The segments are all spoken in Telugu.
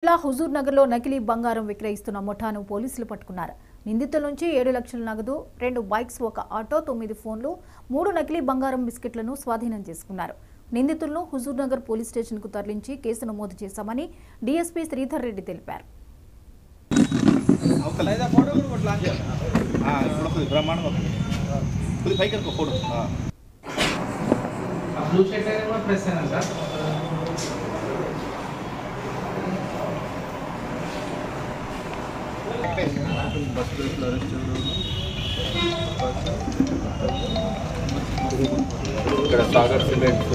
ఇలా హుజూర్ నగర్లో నకిలీ బంగారం విక్రయిస్తున్న ముఠాను పోలీసులు పట్టుకున్నారు. నిందితుల నుంచి 7 లక్షల నగదు, 2 బైక్స్, ఒక ఆటో, 9 ఫోన్లు, 3 నకిలీ బంగారం బిస్కెట్లను స్వాధీనం చేసుకున్నారు. నిందితులను హుజూర్ నగర్ పోలీస్ స్టేషన్కు తరలించి కేసు నమోదు చేశామని డీఎస్పీ శ్రీధర్ రెడ్డి తెలిపారు. ఇక్కడ సాగర్ సిమెంట్స్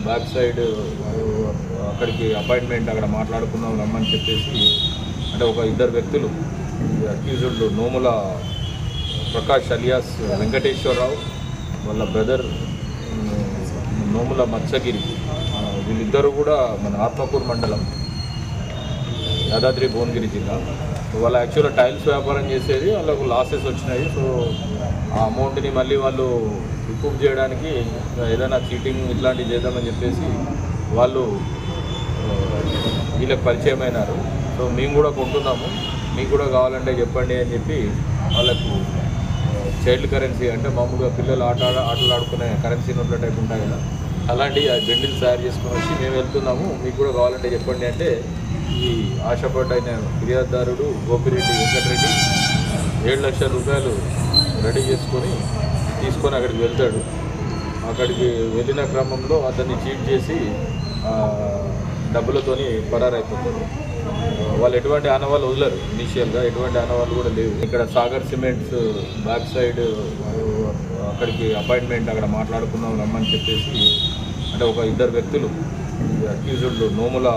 బ్యాక్ సైడ్ అక్కడికి అపాయింట్మెంట్ అక్కడ మాట్లాడుకున్నాం రమ్మని చెప్పేసి అంటే ఒక ఇద్దరు వ్యక్తులు అక్యూజ్డ్ నోముల ప్రకాష్ అలియాస్ వెంకటేశ్వరరావు వాళ్ళ బ్రదర్ నోముల మత్స్యగిరి వీళ్ళిద్దరూ కూడా మన ఆత్మకూరు మండలం యాదాద్రి భువనగిరి జిల్లా. వాళ్ళ యాక్చువల్గా టైల్స్ వ్యాపారం చేసేది, వాళ్ళకు లాసెస్ వచ్చినాయి. సో ఆ అమౌంట్ని మళ్ళీ వాళ్ళు రికూప్ చేయడానికి ఏదైనా చీటింగ్ ఇట్లాంటివి చేద్దామని చెప్పేసి వాళ్ళు వీళ్ళకి పరిచయం అయినారు. సో మేము కూడా కొంటున్నాము, మీకు కూడా కావాలంటే చెప్పండి అని చెప్పి వాళ్ళకు చైల్డ్ కరెన్సీ అంటే మామూలుగా పిల్లలు ఆటలు ఆడుకునే కరెన్సీ నోట్ల టైప్ ఉంటాయి కదా, అలాంటి బెండిల్స్ తయారు చేసుకొని వచ్చి మేము వెళ్తున్నాము, మీకు కూడా కావాలంటే చెప్పండి అంటే ఈ ఆశపడ్డ ఫిర్యాదుదారుడు గోపిరెడ్డి వెంకటరెడ్డి 7 లక్షల రూపాయలు రెడీ తీసుకొని అక్కడికి వెళ్తాడు. అక్కడికి వెళ్ళిన క్రమంలో అతన్ని చీట్ చేసి డబ్బులతోని పరారైపోతారు. వాళ్ళు ఎటువంటి ఆనవాళ్ళు వదలరు, ఇనీషియల్గా ఎటువంటి ఆనవాళ్ళు కూడా లేవు. ఇక్కడ సాగర్ సిమెంట్స్ బ్యాక్ సైడ్ అక్కడికి అపాయింట్మెంట్ అక్కడ మాట్లాడుకున్నాం రమ్మని చెప్పేసి అంటే ఒక ఇద్దరు వ్యక్తులు అక్యూజ్డ్ నోముల